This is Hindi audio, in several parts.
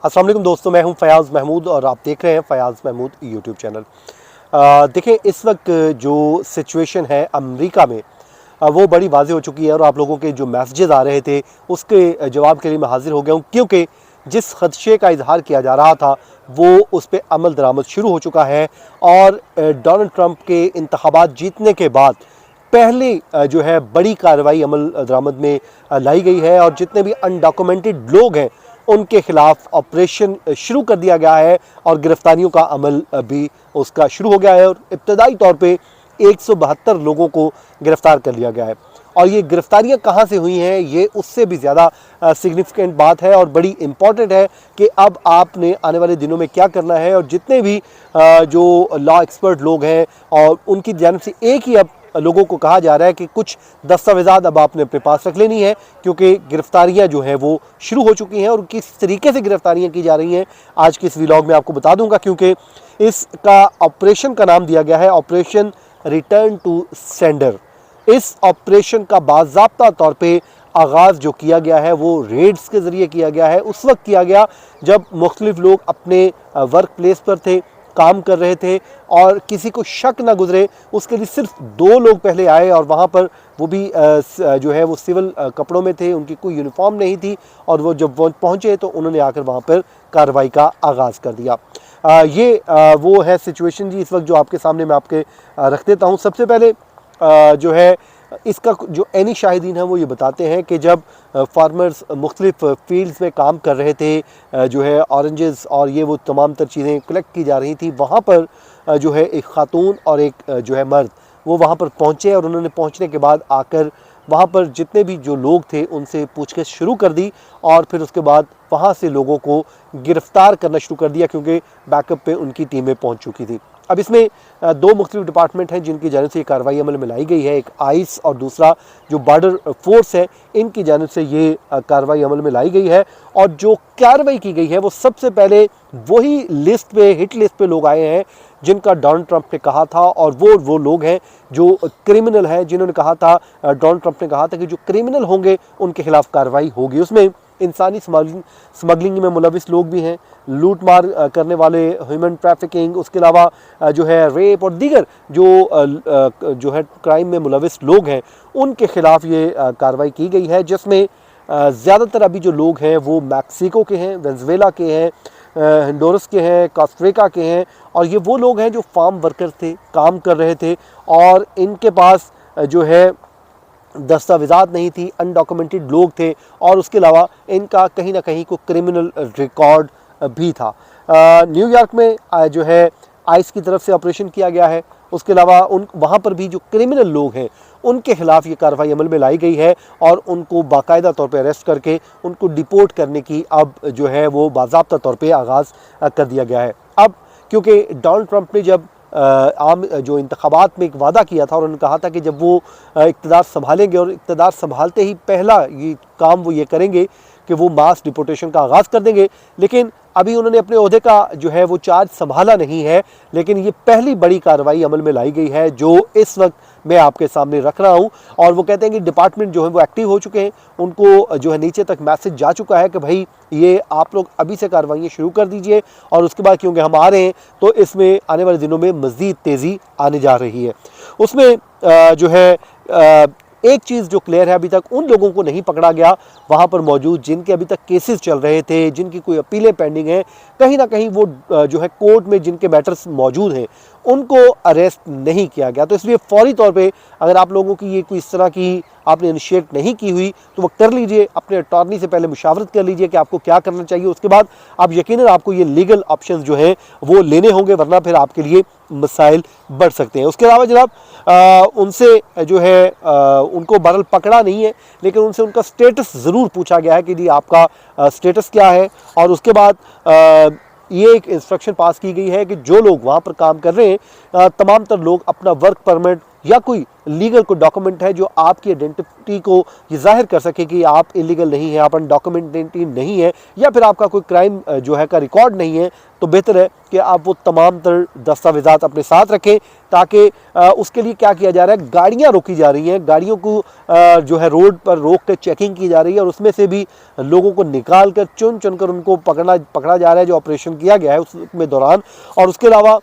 अस्सलाम वालेकुम दोस्तों, मैं हूं फयाज़ महमूद और आप देख रहे हैं फयाज़ महमूद यूट्यूब चैनल। देखिए, इस वक्त जो सिचुएशन है अमेरिका में वो बड़ी वाज़ेह हो चुकी है और आप लोगों के जो मैसेजेस आ रहे थे उसके जवाब के लिए मैं हाजिर हो गया हूँ, क्योंकि जिस खदशे का इजहार किया जा रहा था वो उस पर अमल दरामद शुरू हो चुका है। और डोनाल्ड ट्रंप के इंतखाबात जीतने के बाद पहली जो है बड़ी कार्रवाई अमल दरामद में लाई गई है और जितने भी अनडॉक्यूमेंटेड लोग हैं उनके खिलाफ ऑपरेशन शुरू कर दिया गया है और गिरफ्तारियों का अमल भी उसका शुरू हो गया है और इब्तदाई तौर पे 172 लोगों को गिरफ्तार कर लिया गया है। और ये गिरफ्तारियां कहां से हुई हैं, ये उससे भी ज़्यादा सिग्निफिकेंट बात है और बड़ी इम्पॉर्टेंट है कि अब आपने आने वाले दिनों में क्या करना है। और जितने भी जो लॉ एक्सपर्ट लोग हैं और उनकी जानिब से एक ही अब लोगों को कहा जा रहा है कि कुछ दस्तावेज़ात अब आपने अपने पास रख लेनी है, क्योंकि गिरफ्तारियां जो हैं वो शुरू हो चुकी हैं। और किस तरीके से गिरफ्तारियां की जा रही हैं आज के इस व्लॉग में आपको बता दूंगा, क्योंकि इसका ऑपरेशन का नाम दिया गया है ऑपरेशन रिटर्न टू सेंडर। इस ऑपरेशन का बाज़ाब्ता तौर पे आगाज़ जो किया गया है वो रेड्स के ज़रिए किया गया है। उस वक्त किया गया जब मुख्तलिफ लोग अपने वर्क प्लेस पर थे, काम कर रहे थे और किसी को शक ना गुजरे उसके लिए सिर्फ 2 लोग पहले आए और वहाँ पर वो भी जो है वो सिविल कपड़ों में थे, उनकी कोई यूनिफॉर्म नहीं थी। और वो जब वो पहुँचे तो उन्होंने आकर वहाँ पर कार्रवाई का आगाज़ कर दिया। ये वो है सिचुएशन जी इस वक्त जो आपके सामने मैं आपके रख देता हूँ। सबसे पहले जो है इसका जो एनी शाहिदीन है वो ये बताते हैं कि जब फार्मर्स मुख्तलिफ फील्ड्स में काम कर रहे थे, जो है ऑरेंजेस और ये वो तमाम तर चीज़ें कलेक्ट की जा रही थी, वहाँ पर जो है एक ख़ातून और एक जो है मर्द वो वहाँ पर पहुँचे और उन्होंने पहुँचने के बाद आकर वहाँ पर जितने भी जो लोग थे उनसे पूछताछ शुरू कर दी और फिर उसके बाद वहाँ से लोगों को गिरफ़्तार करना शुरू कर दिया, क्योंकि बैकअप पे उनकी टीमें पहुँच चुकी थी। अब इसमें 2 मुख्तलिफ डिपार्टमेंट हैं जिनकी जानिब से ये कार्रवाई अमल में लाई गई है, एक आइस और दूसरा जो बॉर्डर फोर्स है, इनकी जानिब से ये कार्रवाई अमल में लाई गई है। और जो कार्रवाई की गई है वो सबसे पहले वही लिस्ट पे, हिट लिस्ट पे लोग आए हैं जिनका डोनाल्ड ट्रंप ने कहा था, और वो लोग हैं जो क्रिमिनल हैं, जिन्होंने कहा था, डोनाल्ड ट्रंप ने कहा था कि जो क्रिमिनल होंगे उनके खिलाफ कार्रवाई होगी। उसमें इंसानी स्मगलिंग में मुलविस लोग भी हैं, लूट मार करने वाले, ह्यूमन ट्रैफिकिंग, उसके अलावा जो है रेप और दीगर जो है क्राइम में मुलविस लोग हैं उनके खिलाफ ये कार्रवाई की गई है, जिसमें ज़्यादातर अभी जो लोग हैं वो मैक्सिको के हैं, वेनेजुएला के हैं, हंडोरस के हैं, कोस्टारिका के हैं। और ये वो लोग हैं जो फार्म वर्कर थे, काम कर रहे थे और इनके पास जो है दस्तावेज़ात नहीं थी, अनडॉक्यूमेंटेड लोग थे और उसके अलावा इनका कहीं ना कहीं को क्रिमिनल रिकॉर्ड भी था। न्यूयॉर्क में जो है आइस की तरफ से ऑपरेशन किया गया है। उसके अलावा वहाँ पर भी जो क्रिमिनल लोग हैं उनके खिलाफ ये कार्रवाई अमल में लाई गई है और उनको बाकायदा तौर पे अरेस्ट करके उनको डिपोर्ट करने की अब जो है वो बाज़ाब्ता तौर पे आगाज़ कर दिया गया है। अब क्योंकि डोनाल्ड ट्रंप ने जब आम जो इंतखाबात में एक वादा किया था और उन्होंने कहा था कि जब वो इक़्तिदार संभालेंगे और इक़्तिदार संभालते ही पहला ये काम वो ये करेंगे कि वो मास डिपोर्टेशन का आगाज़ कर देंगे, लेकिन अभी उन्होंने अपने ओहदे का जो है वो चार्ज संभाला नहीं है। लेकिन ये पहली बड़ी कार्रवाई अमल में लाई गई है जो इस वक्त मैं आपके सामने रख रहा हूँ। और वो कहते हैं कि डिपार्टमेंट जो है वो एक्टिव हो चुके हैं, उनको जो है नीचे तक मैसेज जा चुका है कि भाई ये आप लोग अभी से कार्रवाइयाँ शुरू कर दीजिए। और उसके बाद क्योंकि हम आ रहे हैं तो इसमें आने वाले दिनों में मज़ीद तेज़ी आने जा रही है। उसमें जो है एक चीज़ जो क्लियर है, अभी तक उन लोगों को नहीं पकड़ा गया वहाँ पर मौजूद जिनके अभी तक केसेस चल रहे थे, जिनकी कोई अपीलें पेंडिंग हैं, कहीं ना कहीं वो जो है कोर्ट में जिनके मैटर्स मौजूद हैं उनको अरेस्ट नहीं किया गया। तो इसलिए फौरी तौर पे अगर आप लोगों की ये कोई इस तरह की आपने इनिशिएट नहीं की हुई तो वो कर लीजिए, अपने अटॉर्नी से पहले मुशावरत कर लीजिए कि आपको क्या करना चाहिए। उसके बाद आप यकीनन आपको ये लीगल ऑप्शंस जो हैं वो लेने होंगे, वरना फिर आपके लिए मसाइल बढ़ सकते हैं। उसके अलावा जनाब उनसे जो है उनको बहरहाल पकड़ा नहीं है, लेकिन उनसे उनका स्टेटस ज़रूर पूछा गया है कि जी आपका स्टेटस क्या है। और उसके बाद ये एक इंस्ट्रक्शन पास की गई है कि जो लोग वहाँ पर काम कर रहे हैं तमाम तर लोग अपना वर्क परमिट या कोई लीगल कोई डॉक्यूमेंट है जो आपकी आइडेंटिटी को ये जाहिर कर सके कि आप इलीगल नहीं है, आप अनडॉक्यूमेंटेड नहीं है, या फिर आपका कोई क्राइम जो है का रिकॉर्ड नहीं है, तो बेहतर है कि आप वो तमाम तर दस्तावेज़ात अपने साथ रखें, ताकि उसके लिए क्या किया जा रहा है, गाड़ियाँ रोकी जा रही हैं, गाड़ियों को जो है रोड पर रोक कर चेकिंग की जा रही है, और उसमें से भी लोगों को निकाल कर चुन चुन कर उनको पकड़ा जा रहा है, जो ऑपरेशन किया गया है उसमें दौरान। और उसके अलावा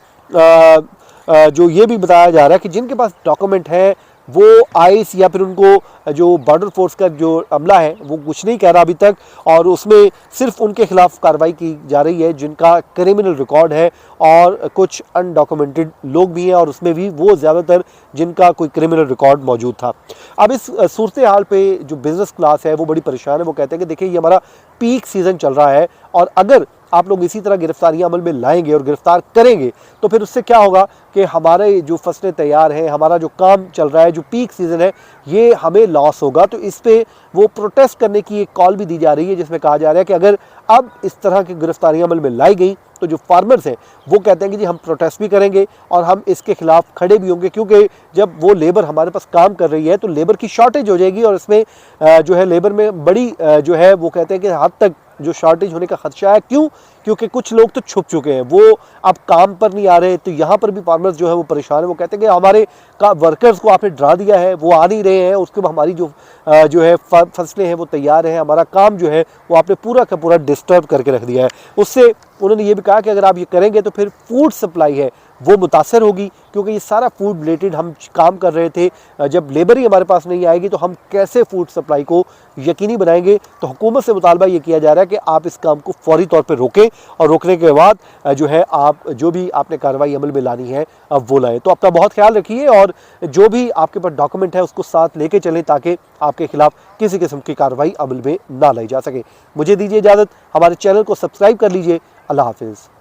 जो ये भी बताया जा रहा है कि जिनके पास डॉक्यूमेंट है वो आइस या फिर उनको जो बॉर्डर फोर्स का जो अमला है वो कुछ नहीं कह रहा अभी तक, और उसमें सिर्फ उनके खिलाफ कार्रवाई की जा रही है जिनका क्रिमिनल रिकॉर्ड है, और कुछ अनडॉक्यूमेंटेड लोग भी हैं, और उसमें भी वो ज़्यादातर जिनका कोई क्रिमिनल रिकॉर्ड मौजूद था। अब इस सूरत हाल पे जो बिज़नेस क्लास है वो बड़ी परेशान है। वो कहते हैं कि देखिए, ये हमारा पीक सीज़न चल रहा है, और अगर आप लोग इसी तरह गिरफ्तारियां अमल में लाएंगे और गिरफ्तार करेंगे तो फिर उससे क्या होगा कि हमारे जो फसलें तैयार हैं, हमारा जो काम चल रहा है, जो पीक सीज़न है, ये हमें लॉस होगा। तो इस पे वो प्रोटेस्ट करने की एक कॉल भी दी जा रही है, जिसमें कहा जा रहा है कि अगर अब इस तरह की गिरफ्तारियां अमल में लाई गई तो जो फार्मर्स हैं वो कहते हैं कि जी हम प्रोटेस्ट भी करेंगे और हम इसके खिलाफ खड़े भी होंगे, क्योंकि जब वो लेबर हमारे पास काम कर रही है तो लेबर की शॉर्टेज हो जाएगी, और इसमें जो है लेबर में बड़ी जो है वो कहते हैं कि हद तक जो शॉर्टेज होने का खदशा है। क्यों? क्योंकि कुछ लोग तो छुप चुके हैं, वो अब काम पर नहीं आ रहे। तो यहाँ पर भी फार्मर्स जो है वो परेशान है। वो कहते हैं कि हमारे वर्कर्स को आपने डरा दिया है, वो आ नहीं रहे हैं, उसके बाद हमारी जो है फसलें हैं वो तैयार हैं, हमारा काम जो है वो आपने पूरा का पूरा डिस्टर्ब करके रख दिया है। उससे उन्होंने ये भी कहा कि अगर आप ये करेंगे तो फिर फूड सप्लाई है वो मुतासर होगी, क्योंकि ये सारा फूड रिलेटेड हम काम कर रहे थे। जब लेबर ही हमारे पास नहीं आएगी तो हम कैसे फूड सप्लाई को यकीनी बनाएंगे। तो हुकूमत से मुतालबा ये किया जा रहा है कि आप इस काम को फौरी तौर पर रोकें, और रोकने के बाद जो है आप जो भी आपने कार्रवाई अमल में लानी है अब वो लाएँ। तो अपना बहुत ख्याल रखिए, और जो भी आपके पास डॉक्यूमेंट है उसको साथ लेके चलें, ताकि आपके खिलाफ किसी किस्म की कार्रवाई अमल में ना लाई जा सके। मुझे दीजिए इजाज़त, हमारे चैनल को सब्सक्राइब कर लीजिए। अल्लाह हाफिज़।